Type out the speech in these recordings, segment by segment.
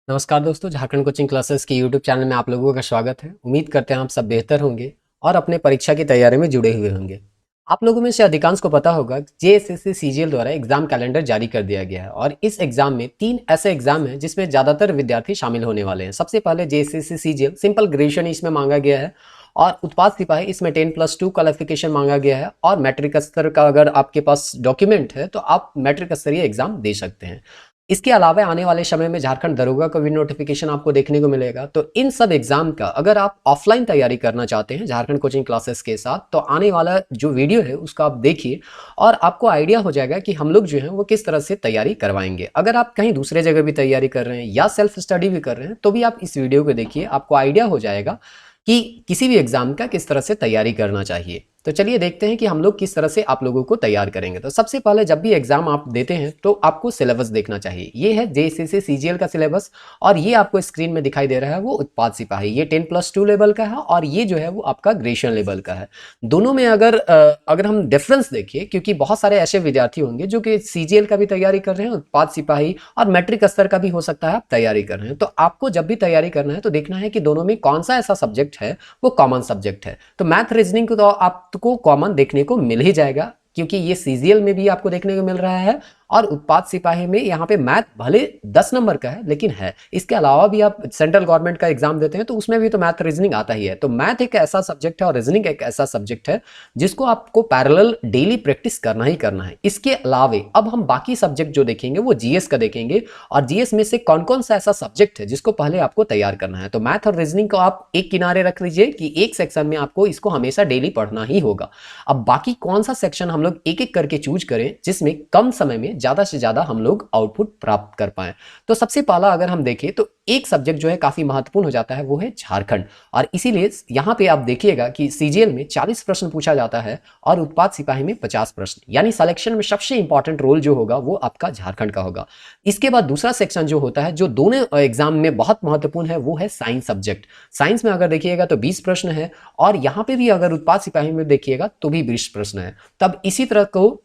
नमस्कार दोस्तों, Jharkhand coaching classes के यूट्यूब चैनल में आप लोगों का स्वागत है। उम्मीद करते हैं आप सब बेहतर होंगे और अपने परीक्षा की तैयारी में जुड़े हुए होंगे। आप लोगों में से अधिकांश को पता होगा कि जेएसएससी सीजीएल द्वारा एग्जाम कैलेंडर जारी कर दिया गया है और इस एग्जाम में 3 ऐसे एग्जाम हैं जिसमें ज़्यादातर विद्यार्थी शामिल होने वाले हैं। सबसे पहले जेएसएससी सीजीएल सिंपल ग्रेजुएशन इसमें मांगा गया है और उत्पाद सिपाही इसमें 10+2 क्वालिफिकेशन मांगा गया है और मैट्रिक स्तर का अगर आपके पास डॉक्यूमेंट है तो आप मैट्रिक स्तरीय एग्जाम दे सकते हैं। इसके अलावा आने वाले समय में झारखंड दरोगा का भी नोटिफिकेशन आपको देखने को मिलेगा। तो इन सब एग्जाम का अगर आप ऑफलाइन तैयारी करना चाहते हैं झारखंड कोचिंग क्लासेस के साथ, तो आने वाला जो वीडियो है उसका आप देखिए और आपको आइडिया हो जाएगा कि हम लोग जो है वो किस तरह से तैयारी करवाएंगे। अगर आप कहीं दूसरे जगह भी तैयारी कर रहे हैं या सेल्फ स्टडी भी कर रहे हैं तो भी आप इस वीडियो को देखिए, आपको आइडिया हो जाएगा कि किसी भी एग्जाम का किस तरह से तैयारी करना चाहिए। तो चलिए देखते हैं कि हम लोग किस तरह से आप लोगों को तैयार करेंगे। तो सबसे पहले जब भी एग्जाम आप देते हैं तो आपको सिलेबस देखना चाहिए। ये है जेएसएससी सीजीएल का सिलेबस और ये आपको स्क्रीन में दिखाई दे रहा है वो उत्पाद सिपाही, ये 10+2 लेवल का है और ये जो है वो आपका ग्रेजुएशन लेवल का है। दोनों में अगर हम डिफरेंस देखिए, क्योंकि बहुत सारे ऐसे विद्यार्थी होंगे जो कि सीजीएल का भी तैयारी कर रहे हैं, उत्पाद सिपाही और मैट्रिक स्तर का भी हो सकता है आप तैयारी कर रहे हैं। तो आपको जब भी तैयारी करना है तो देखना है कि दोनों में कौन सा ऐसा सब्जेक्ट है वो कॉमन सब्जेक्ट है। तो मैथ रीजनिंग को तो आपको कॉमन देखने को मिल ही जाएगा, क्योंकि ये सीजीएल में भी आपको देखने को मिल रहा है और उत्पाद सिपाही में यहाँ पे मैथ भले 10 नंबर का है लेकिन है। इसके अलावा भी आप सेंट्रल गवर्नमेंट का एग्जाम देते हैं तो उसमें भी तो मैथ रीजनिंग आता ही है। तो मैथ एक ऐसा सब्जेक्ट है और रीजनिंग एक ऐसा सब्जेक्ट है जिसको आपको पैरेलल डेली प्रैक्टिस करना ही करना है। इसके अलावा अब हम बाकी सब्जेक्ट जो देखेंगे वो जीएस का देखेंगे और जीएस में से कौन कौन सा ऐसा सब्जेक्ट है जिसको पहले आपको तैयार करना है। तो मैथ और रीजनिंग को आप एक किनारे रख लीजिए कि एक सेक्शन में आपको इसको हमेशा डेली पढ़ना ही होगा। अब बाकी कौन सा सेक्शन हम लोग एक एक करके चूज करें जिसमें कम समय में ज्यादा से ज्यादा हम लोग आउटपुट प्राप्त कर पाए। तो सबसे पहला अगर हम देखें तो एक सब्जेक्ट जो है काफी महत्वपूर्ण हो जाता है वो है झारखंड, और इसीलिए यहां पे आप देखिएगा कि सीजीएल में 40 प्रश्न पूछा जाता है और उत्पाद सिपाही में 50 प्रश्न, यानी सिलेक्शन में सबसे इंपॉर्टेंट रोल जो होगा वो आपका झारखंड का होगा। इसके बाद दूसरा सेक्शन जो होता है जो दोनों एग्जाम में बहुत महत्वपूर्ण है वो है साइंस सब्जेक्ट। साइंस में अगर देखिएगा तो 20 प्रश्न है और यहां पे भी अगर उत्पाद सिपाही में देखिएगा तो भी 20 प्रश्न है। तब इसी तरह को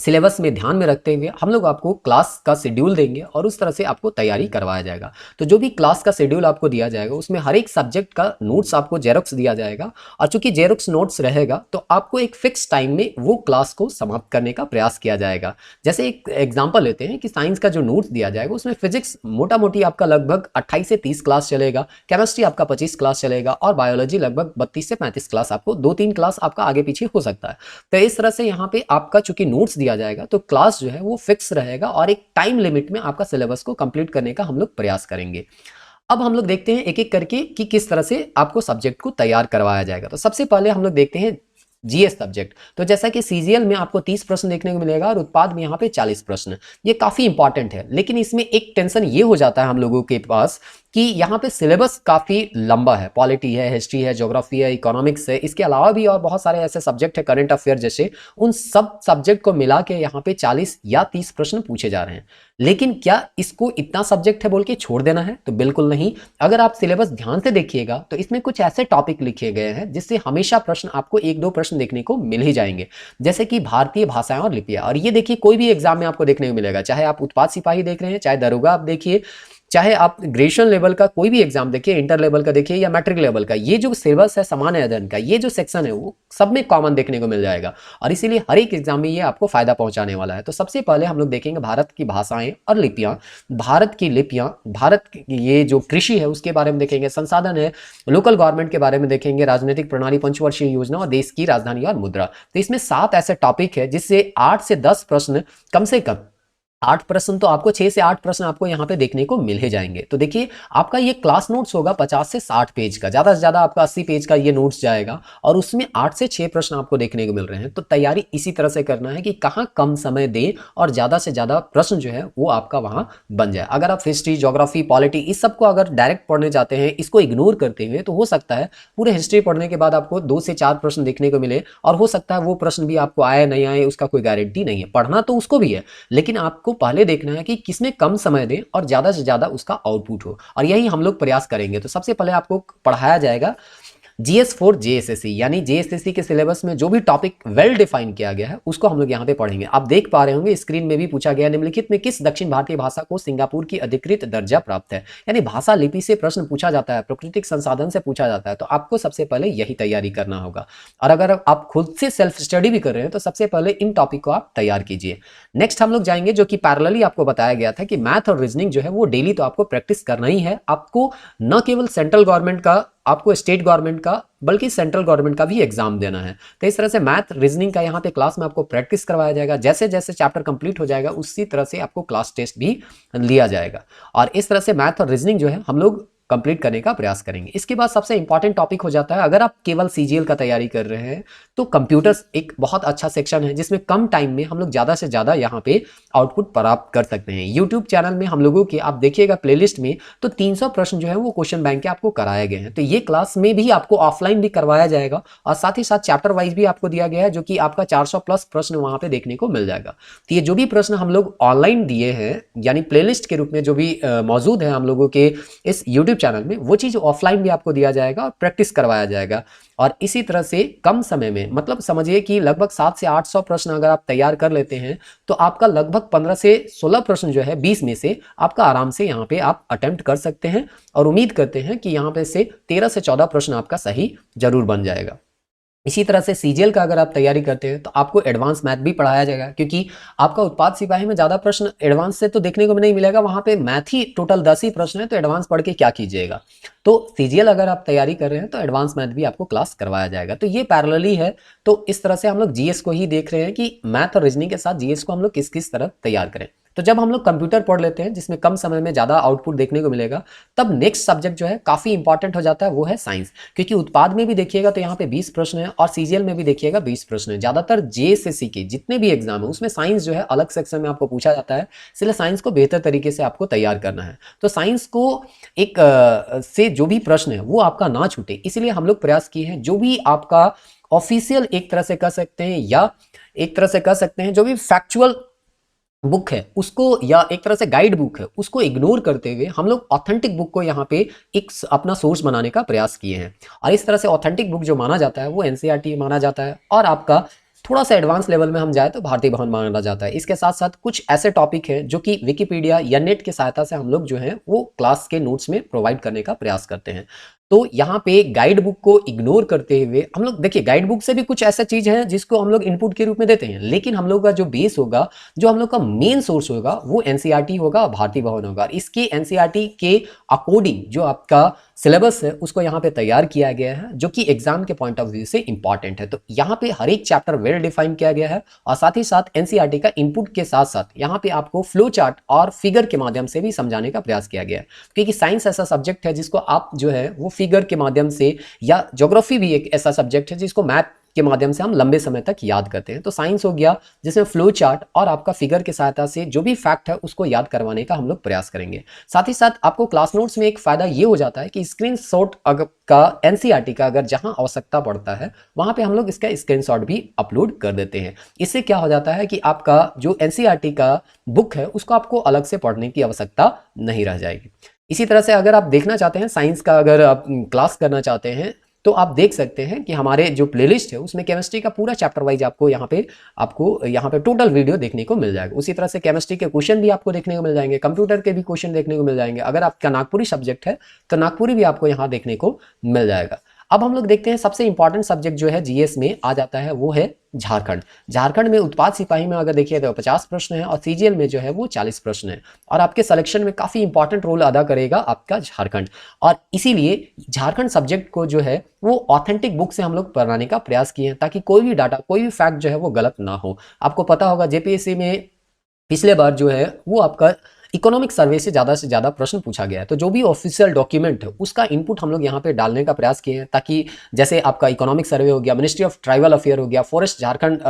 सिलेबस में ध्यान में रखते हुए हम लोग आपको क्लास का शेड्यूल देंगे और उस तरह से आपको तैयारी करवाया जाएगा। तो जो भी क्लास का शेड्यूल आपको दिया जाएगा उसमें हर एक सब्जेक्ट का नोट्स आपको जेरोक्स दिया जाएगा और चूंकि जेरोक्स नोट्स रहेगा तो आपको एक फिक्स टाइम में वो क्लास को समाप्त करने का प्रयास किया जाएगा। जैसे एक एग्जाम्पल लेते हैं कि साइंस का जो नोट्स दिया जाएगा उसमें फिजिक्स मोटा मोटी आपका लगभग 28 से 30 क्लास चलेगा, केमिस्ट्री आपका 25 क्लास चलेगा और बायोलॉजी लगभग 32 से 35 क्लास, आपको 2-3 क्लास आपका आगे पीछे हो सकता है। तो इस तरह से यहाँ पे आपका चूंकि नोट्स दिया जाएगा तो क्लास जो है वो फिक्स रहेगा और एक टाइम लिमिट में आपका सिलेबस को कंप्लीट करने का हम लोग प्रयास करेंगे। अब हम लोग देखते हैं एक एक करके कि किस तरह से आपको सब्जेक्ट को तैयार करवाया जाएगा। तो सबसे पहले हम लोग देखते हैं जीएस सब्जेक्ट। तो जैसा कि सीजीएल में आपको 30 प्रश्न देखने को मिलेगा और उत्पाद में यहाँ पे 40 प्रश्न, ये काफी इंपॉर्टेंट है। लेकिन इसमें एक टेंशन ये हो जाता है हम लोगों के पास कि यहाँ पे सिलेबस काफी लंबा है, पॉलिटी है, हिस्ट्री है, ज्योग्राफी है, इकोनॉमिक्स है, इसके अलावा भी और बहुत सारे ऐसे सब्जेक्ट है, करंट अफेयर जैसे, उन सब सब्जेक्ट को मिला के यहाँ पे 40 या 30 प्रश्न पूछे जा रहे हैं। लेकिन क्या इसको इतना सब्जेक्ट है बोल के छोड़ देना है? तो बिल्कुल नहीं। अगर आप सिलेबस ध्यान से देखिएगा तो इसमें कुछ ऐसे टॉपिक लिखे गए हैं जिससे हमेशा प्रश्न आपको 1-2 प्रश्न देखने को मिल ही जाएंगे, जैसे कि भारतीय भाषाएं और लिपियां। और ये देखिए कोई भी एग्जाम में आपको देखने को मिलेगा, चाहे आप उत्पाद सिपाही देख रहे हैं, चाहे दरोगा आप देखिए, चाहे आप ग्रेजुएशन लेवल का कोई भी एग्जाम देखिए, इंटर लेवल का देखिए या मैट्रिक लेवल का, ये जो सिलेबस है सामान्य अध्ययन का, ये जो सेक्शन है वो सब में कॉमन देखने को मिल जाएगा और इसीलिए हर एक एग्जाम में ये आपको फायदा पहुंचाने वाला है। तो सबसे पहले हम लोग देखेंगे भारत की भाषाएं और लिपियां, भारत की लिपियां, भारत की ये जो कृषि है उसके बारे में देखेंगे, संसाधन है, लोकल गवर्नमेंट के बारे में देखेंगे, राजनीतिक प्रणाली, पंचवर्षीय योजना और देश की राजधानी और मुद्रा। तो इसमें 7 ऐसे टॉपिक है जिससे 8 से 10 प्रश्न, कम से कम 8 प्रश्न तो आपको, 6 से 8 प्रश्न आपको यहाँ पे देखने को मिल ही जाएंगे। तो देखिए आपका ये क्लास नोट्स होगा 50 से 60 पेज का, ज्यादा से ज्यादा आपका 80 पेज का ये नोट्स जाएगा और उसमें 8 से 6 प्रश्न आपको देखने को मिल रहे हैं। तो तैयारी इसी तरह से करना है कि कहाँ कम समय दें और ज्यादा से ज्यादा प्रश्न जो है वो आपका वहां बन जाए। अगर आप हिस्ट्री, ज्योग्राफी, पॉलिटी इस सबको अगर डायरेक्ट पढ़ने जाते हैं, इसको इग्नोर करते हुए, तो हो सकता है पूरे हिस्ट्री पढ़ने के बाद आपको 2 से 4 प्रश्न देखने को मिले और हो सकता है वो प्रश्न भी आपको आए नहीं आए उसका कोई गारंटी नहीं है। पढ़ना तो उसको भी है, लेकिन आपको पहले देखना है कि किसमें कम समय दें और ज्यादा से ज्यादा उसका आउटपुट हो, और यही हम लोग प्रयास करेंगे। तो सबसे पहले आपको पढ़ाया जाएगा जीएस फॉर जेएसएससी, यानी जेएसएससी के सिलेबस में जो भी टॉपिक वेल डिफाइन किया गया है उसको हम लोग यहाँ पे पढ़ेंगे। आप देख पा रहे होंगे स्क्रीन में भी पूछा गया, निम्नलिखित में किस दक्षिण भारतीय भाषा को सिंगापुर की अधिकृत दर्जा प्राप्त है। यानी भाषा लिपि से प्रश्न पूछा जाता है, प्राकृतिक संसाधन से पूछा जाता है, तो आपको सबसे पहले यही तैयारी करना होगा। और अगर आप खुद से सेल्फ स्टडी भी कर रहे हैं तो सबसे पहले इन टॉपिक को आप तैयार कीजिए। नेक्स्ट हम लोग जाएंगे, जो कि पैरेलली आपको बताया गया था कि मैथ और रीजनिंग जो है वो डेली तो आपको प्रैक्टिस करना ही है। आपको न केवल सेंट्रल गवर्नमेंट का, आपको स्टेट गवर्नमेंट का, बल्कि सेंट्रल गवर्नमेंट का भी एग्जाम देना है। तो इस तरह से मैथ रीजनिंग का यहाँ पे क्लास में आपको प्रैक्टिस करवाया जाएगा। जैसे जैसे चैप्टर कंप्लीट हो जाएगा उसी तरह से आपको क्लास टेस्ट भी लिया जाएगा, और इस तरह से मैथ और रीजनिंग जो है हम लोग कंप्लीट करने का प्रयास करेंगे। इसके बाद सबसे इंपॉर्टेंट टॉपिक हो जाता है, अगर आप केवल सीजीएल का तैयारी कर रहे हैं तो कंप्यूटर्स एक बहुत अच्छा सेक्शन है जिसमें कम टाइम में हम लोग ज़्यादा से ज़्यादा यहाँ पे आउटपुट प्राप्त कर सकते हैं। यूट्यूब चैनल में हम लोगों के, आप देखिएगा प्लेलिस्ट में, तो 300 प्रश्न जो है वो क्वेश्चन बैंक के आपको कराए गए हैं। तो ये क्लास में भी आपको ऑफलाइन भी करवाया जाएगा और साथ ही साथ चैप्टर वाइज भी आपको दिया गया है, जो कि आपका 400 प्लस प्रश्न वहाँ पे देखने को मिल जाएगा। तो ये जो भी प्रश्न हम लोग ऑनलाइन दिए हैं, यानी प्लेलिस्ट के रूप में जो भी मौजूद है हम लोगों के इस यूट्यूब चैनल में, वो चीज़ ऑफलाइन भी आपको दिया जाएगा और प्रैक्टिस करवाया जाएगा। और इसी तरह से कम समय में, मतलब समझिए कि लगभग 700 से 800 प्रश्न अगर आप तैयार कर लेते हैं तो आपका लगभग 15 से 16 प्रश्न जो है 20 में से आपका आराम से यहाँ पे आप अटेम्प्ट कर सकते हैं। और उम्मीद करते हैं कि यहाँ पे से 13 से 14 प्रश्न आपका सही जरूर बन जाएगा। इसी तरह से सीजीएल का अगर आप तैयारी करते हैं तो आपको एडवांस मैथ भी पढ़ाया जाएगा, क्योंकि आपका उत्पाद सिपाही में ज़्यादा प्रश्न एडवांस से तो देखने को नहीं मिलेगा। वहाँ पे मैथ ही टोटल 10 ही प्रश्न है, तो एडवांस पढ़ के क्या कीजिएगा। तो सीजीएल अगर आप तैयारी कर रहे हैं तो एडवांस मैथ भी आपको क्लास करवाया जाएगा। तो ये पैरेलली है। तो इस तरह से हम लोग जीएस को ही देख रहे हैं कि मैथ और रीजनिंग के साथ जीएस को हम लोग किस किस तरह तैयार करें। तो जब हम लोग कंप्यूटर पढ़ लेते हैं जिसमें कम समय में ज़्यादा आउटपुट देखने को मिलेगा, तब नेक्स्ट सब्जेक्ट जो है काफ़ी इंपॉर्टेंट हो जाता है, वो है साइंस। क्योंकि उत्पाद में भी देखिएगा तो यहाँ पे 20 प्रश्न है और सीजीएल में भी देखिएगा 20 प्रश्न है। ज़्यादातर जेएसएससी के जितने भी एग्जाम है उसमें साइंस जो है अलग सेक्शन में आपको पूछा जाता है, इसलिए साइंस को बेहतर तरीके से आपको तैयार करना है। तो साइंस को एक से जो भी प्रश्न है वो आपका ना छूटे, इसलिए हम लोग प्रयास किए हैं जो भी आपका ऑफिशियल एक तरह से कह सकते हैं, या एक तरह से कह सकते हैं जो भी फैक्चुअल बुक है उसको, या एक तरह से गाइड बुक है उसको इग्नोर करते हुए हम लोग ऑथेंटिक बुक को यहाँ पे एक अपना सोर्स बनाने का प्रयास किए हैं। और इस तरह से ऑथेंटिक बुक जो माना जाता है वो एनसीईआरटी माना जाता है, और आपका थोड़ा सा एडवांस लेवल में हम जाए तो भारतीय भवन माना जाता है। इसके साथ साथ कुछ ऐसे टॉपिक हैं जो कि विकिपीडिया या नेट की सहायता से हम लोग जो है वो क्लास के नोट्स में प्रोवाइड करने का प्रयास करते हैं। तो यहाँ पे गाइड बुक को इग्नोर करते हुए हम लोग, देखिए गाइड बुक से भी कुछ ऐसा चीज है जिसको हम लोग इनपुट के रूप में देते हैं, लेकिन हम लोग का जो बेस होगा, जो हम लोग का मेन सोर्स होगा, वो एनसीईआरटी होगा, भारतीय भवन होगा। इसके एनसीईआरटी के अकॉर्डिंग जो आपका सिलेबस है उसको यहाँ पे तैयार किया गया है, जो कि एग्जाम के पॉइंट ऑफ व्यू से इंपॉर्टेंट है। तो यहाँ पे हर एक चैप्टर वेल डिफाइन किया गया है, और साथ ही साथ एनसीईआरटी का इनपुट के साथ साथ यहाँ पे आपको फ्लो चार्ट और फिगर के माध्यम से भी समझाने का प्रयास किया गया है। क्योंकि साइंस ऐसा सब्जेक्ट है जिसको आप जो है वो फिगर के माध्यम से, या ज्योग्राफी भी एक ऐसा सब्जेक्ट है जिसको मैथ के माध्यम से हम लंबे समय तक याद करते हैं। तो साइंस हो गया जिसमें फ्लो चार्ट और आपका फिगर की सहायता से जो भी फैक्ट है उसको याद करवाने का हम लोग प्रयास करेंगे। साथ ही साथ आपको क्लास नोट्स में एक फायदा ये हो जाता है कि स्क्रीनशॉट का एनसीईआरटी का अगर जहां आवश्यकता पड़ता है वहां पे हम लोग इसका स्क्रीनशॉट भी अपलोड कर देते हैं। इससे क्या हो जाता है कि आपका जो एनसीईआरटी का बुक है उसको आपको अलग से पढ़ने की आवश्यकता नहीं रह जाएगी। इसी तरह से अगर आप देखना चाहते हैं साइंस का, अगर आप क्लास करना चाहते हैं तो आप देख सकते हैं कि हमारे जो प्लेलिस्ट है उसमें केमिस्ट्री का पूरा चैप्टर वाइज आपको यहाँ पे टोटल वीडियो देखने को मिल जाएगा। उसी तरह से केमिस्ट्री के क्वेश्चन भी आपको देखने को मिल जाएंगे, कंप्यूटर के भी क्वेश्चन देखने को मिल जाएंगे। अगर आपका नागपुरी सब्जेक्ट है तो नागपुरी भी आपको यहाँ देखने को मिल जाएगा। अब हम लोग देखते हैं सबसे इंपॉर्टेंट सब्जेक्ट जो है जीएस में आ जाता है वो है झारखंड। झारखंड में उत्पाद सिपाही में अगर देखिए तो 50 प्रश्न है, और सीजीएल में जो है वो 40 प्रश्न है, और आपके सिलेक्शन में काफी इंपॉर्टेंट रोल अदा करेगा आपका झारखंड। और इसीलिए झारखंड सब्जेक्ट को जो है वो ऑथेंटिक बुक से हम लोग पढ़ाने का प्रयास किए हैं, ताकि कोई भी डाटा, कोई भी फैक्ट जो है वो गलत ना हो। आपको पता होगा जेपीएससी में पिछले बार जो है वो आपका इकोनॉमिक सर्वे से ज़्यादा प्रश्न पूछा गया है। तो जो भी ऑफिशियल डॉक्यूमेंट है उसका इनपुट हम लोग यहाँ पे डालने का प्रयास किए हैं, ताकि जैसे आपका इकोनॉमिक सर्वे हो गया, मिनिस्ट्री ऑफ ट्राइबल अफेयर हो गया, फॉरेस्ट झारखंड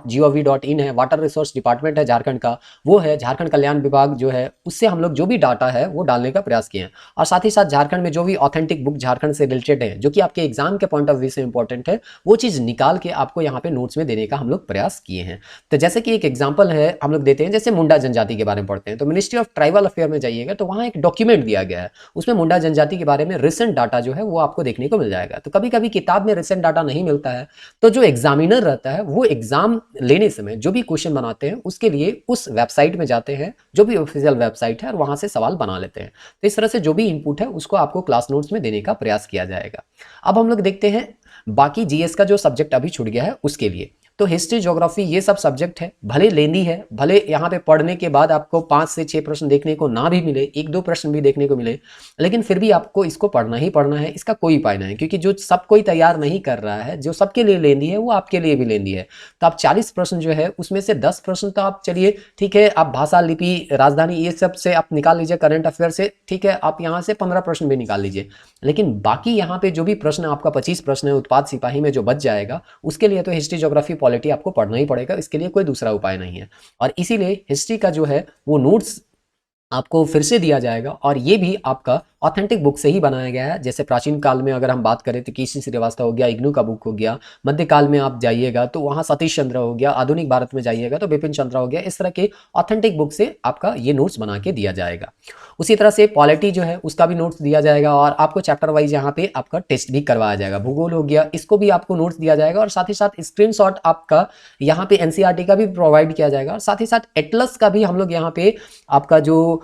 .gov.in है, वाटर रिसोर्स डिपार्टमेंट है झारखंड का, वो है झारखंड कल्याण विभाग जो है, उससे हम लोग जो भी डाटा है वो डालने का प्रयास किए हैं। और साथ ही साथ झारखंड में जो भी ऑथेंटिक बुक झारखंड से रिलेटेड है, जो कि आपके एग्जाम के पॉइंट ऑफ व्यू से इंपॉर्टेंट है, वो चीज़ निकाल के आपको यहाँ पे नोट्स में देने का हम लोग प्रयास किए हैं। तो जैसे कि एक एग्जाम्पल है हम लोग देते हैं, जैसे मुंडा जनजाति के बारे में पढ़ते हैं, तो ministry ministry of tribal affair में जाइएगा तो वहाँ एक डॉक्यूमेंट दिया गया है, उसमें मुंडा जनजाति के बारे में रिसेंट डाटा जो है वो आपको देखने को मिल जाएगा। तो कभी कभी किताब में रिसेंट डाटा नहीं मिलता है, तो जो एग्जामिनर रहता है वो एग्जाम लेने समय जो भी क्वेश्चन बनाते हैं उसके लिए उस वेबसाइट में जाते हैं, जो भी ऑफिशियल वेबसाइट है, और वहां से सवाल बना लेते हैं। तो इस तरह से जो भी इनपुट है उसको आपको क्लास नोट्स में देने का प्रयास किया जाएगा। अब हम लोग देखते हैं बाकी जीएस का जो सब्जेक्ट अभी छूट गया है उसके लिए। तो हिस्ट्री, ज्योग्राफी ये सब सब्जेक्ट है, भले लेंदी है, भले यहाँ पे पढ़ने के बाद आपको 5 से 6 प्रश्न देखने को ना भी मिले, 1-2 प्रश्न भी देखने को मिले, लेकिन फिर भी आपको इसको पढ़ना ही पढ़ना है, इसका कोई उपाय नहीं है। क्योंकि जो सब कोई तैयार नहीं कर रहा है, जो सबके लिए लेंदी है वो आपके लिए भी लेंदी है। तो आप 40 प्रश्न जो है उसमें से 10 प्रश्न तो आप चलिए ठीक है, आप भाषा, लिपि, राजधानी ये सब से आप निकाल लीजिए, करंट अफेयर से ठीक है, आप यहाँ से 15 प्रश्न भी निकाल लीजिए। लेकिन बाकी यहाँ पे जो भी प्रश्न आपका 25 प्रश्न है उत्पाद सिपाही में जो बच जाएगा, उसके लिए तो हिस्ट्री, ज्योग्राफी, पॉलिटी आपको पढ़ना ही पड़ेगा, इसके लिए कोई दूसरा उपाय नहीं है। और इसीलिए हिस्ट्री का जो है वो नोट्स आपको फिर से दिया जाएगा, और ये भी आपका ऑथेंटिक बुक से ही बनाया गया है। जैसे प्राचीन काल में अगर हम बात करें तो केसी श्रीवास्तव हो गया, इग्नू का बुक हो गया, मध्यकाल में आप जाइएगा तो वहाँ सतीश चंद्र हो गया, आधुनिक भारत में जाइएगा तो बिपिन चंद्र हो गया। इस तरह के ऑथेंटिक बुक से आपका ये नोट्स बना के दिया जाएगा। उसी तरह से पॉलिटी जो है उसका भी नोट्स दिया जाएगा, और आपको चैप्टर वाइज यहाँ पे आपका टेस्ट भी करवाया जाएगा। भूगोल हो गया, इसको भी आपको नोट्स दिया जाएगा, और साथ ही साथ स्क्रीनशॉट आपका यहाँ पे एनसीईआरटी का भी प्रोवाइड किया जाएगा, और साथ ही साथ एटलस का भी हम लोग यहाँ पे आपका जो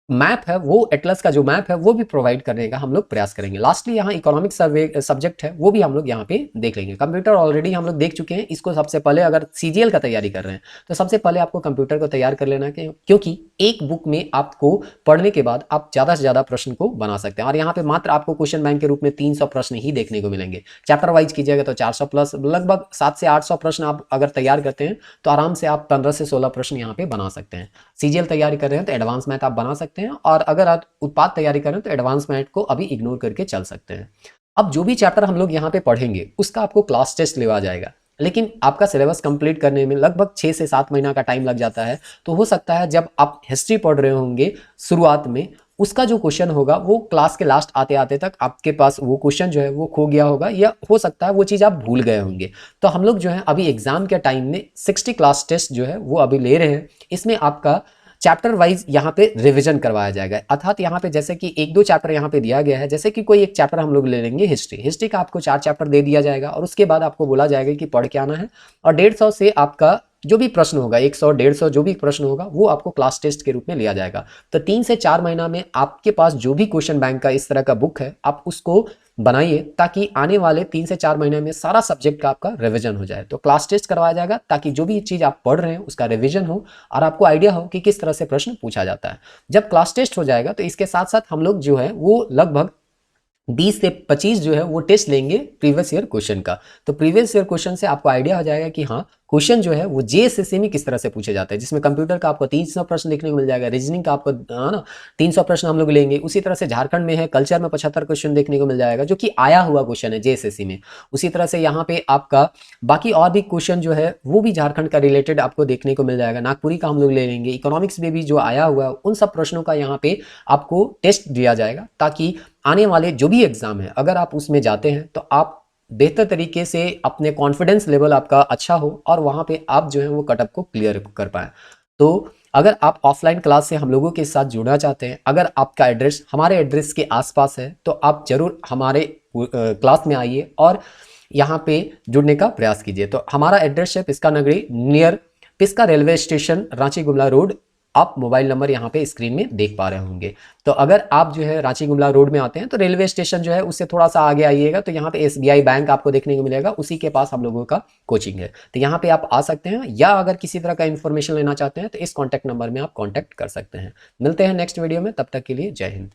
मैप है, वो एटलस का जो मैप है वो भी प्रोवाइड करने का हम लोग प्रयास करेंगे। लास्टली यहाँ इकोनॉमिक सर्वे सब्जेक्ट है, वो भी हम लोग यहाँ पे देख लेंगे। कंप्यूटर ऑलरेडी हम लोग देख चुके हैं, इसको सबसे पहले अगर सीजीएल का तैयारी कर रहे हैं तो सबसे पहले आपको कंप्यूटर को तैयार कर लेना है, क्योंकि एक बुक में आपको पढ़ने के बाद आप ज़्यादा से ज़्यादा प्रश्न को बना सकते हैं। और यहाँ पे मात्र आपको क्वेश्चन बैंक के रूप में 300 प्रश्न ही देखने को मिलेंगे। चैप्टर वाइज कीजिएगा तो 400 प्लस, लगभग 700 से 800 प्रश्न आप अगर तैयार करते हैं तो आराम से आप 15 से 16 प्रश्न यहाँ पे बना सकते हैं। सीजीएल तैयारी कर रहे हैं तो एडवांस मैथ आप बना सकते हैं, और अगर आप उत्पाद तैयारी करें तो एडवांस मैथ को अभी इग्नोर करके चल सकते हैं। अब जो भी चैप्टर हम लोग यहाँ पे पढ़ेंगे उसका आपको क्लास टेस्ट लेवा जाएगा, लेकिन आपका सिलेबस कंप्लीट करने में लगभग 6 से 7 महीना का टाइम लग जाता है। तो हो सकता है जब आप हिस्ट्री पढ़ रहे होंगे शुरुआत में, उसका जो क्वेश्चन होगा वो क्लास के लास्ट आते आते तक आपके पास वो क्वेश्चन जो है वो खो गया होगा, या हो सकता है वो चीज़ आप भूल गए होंगे। तो हम लोग जो है अभी एग्जाम के टाइम में 60 क्लास टेस्ट जो है वो अभी ले रहे हैं। इसमें आपका चैप्टर वाइज यहाँ पे रिवीजन करवाया जाएगा, अर्थात यहाँ पे जैसे कि 1-2 चैप्टर यहाँ पे दिया गया है। जैसे कि कोई एक चैप्टर हम लोग ले लेंगे हिस्ट्री का आपको 4 चैप्टर दे दिया जाएगा, और उसके बाद आपको बोला जाएगा कि पढ़ के आना है, और 150 से आपका जो भी प्रश्न होगा, 100-150 जो भी प्रश्न होगा वो आपको क्लास टेस्ट के रूप में लिया जाएगा। तो 3 से 4 महीना में आपके पास जो भी क्वेश्चन बैंक का इस तरह का बुक है आप उसको बनाइए, ताकि आने वाले 3 से 4 महीने में सारा सब्जेक्ट का आपका रिवीजन हो जाए। तो क्लास टेस्ट करवाया जाएगा ताकि जो भी चीज़ आप पढ़ रहे हैं उसका रिवीजन हो, और आपको आइडिया हो कि किस तरह से प्रश्न पूछा जाता है। जब क्लास टेस्ट हो जाएगा तो इसके साथ साथ हम लोग जो है वो लगभग 20 से 25 जो है वो टेस्ट लेंगे प्रीवियस ईयर क्वेश्चन का। तो प्रीवियस ईयर क्वेश्चन से आपको आइडिया हो जाएगा कि हाँ क्वेश्चन जो है वो जेएसएससी में किस तरह से पूछे जाते हैं, जिसमें कंप्यूटर का आपको 300 प्रश्न देखने को मिल जाएगा, रीजनिंग का आपको ना 300 प्रश्न हम लोग लेंगे। उसी तरह से झारखंड में है कल्चर में 75 क्वेश्चन देखने को मिल जाएगा, जो कि आया हुआ क्वेश्चन है जेएसएससी में। उसी तरह से यहाँ पे आपका बाकी और भी क्वेश्चन जो है वो भी झारखंड का रिलेटेड आपको देखने को मिल जाएगा। नागपुरी का हम लोग ले लेंगे, इकोनॉमिक्स में भी जो आया हुआ है उन सब प्रश्नों का यहाँ पे आपको टेस्ट दिया जाएगा, ताकि आने वाले जो भी एग्जाम है अगर आप उसमें जाते हैं तो आप बेहतर तरीके से अपने कॉन्फिडेंस लेवल आपका अच्छा हो, और वहाँ पे आप जो है वो कटअप को क्लियर कर पाएँ। तो अगर आप ऑफलाइन क्लास से हम लोगों के साथ जुड़ना चाहते हैं, अगर आपका एड्रेस हमारे एड्रेस के आसपास है तो आप जरूर हमारे क्लास में आइए और यहाँ पे जुड़ने का प्रयास कीजिए। तो हमारा एड्रेस है पिस्का नगरी, near Piska railway station, Ranchi Gumla road. आप मोबाइल नंबर यहाँ पे स्क्रीन में देख पा रहे होंगे। तो अगर आप जो है रांची गुमला रोड में आते हैं तो रेलवे स्टेशन जो है उससे थोड़ा सा आगे आइएगा तो यहाँ पे एसबीआई बैंक आपको देखने को मिलेगा, उसी के पास हम लोगों का कोचिंग है। तो यहाँ पे आप आ सकते हैं, या अगर किसी तरह का इन्फॉर्मेशन लेना चाहते हैं तो इस कॉन्टैक्ट नंबर में आप कॉन्टैक्ट कर सकते हैं। मिलते हैं नेक्स्ट वीडियो में, तब तक के लिए जय हिंद।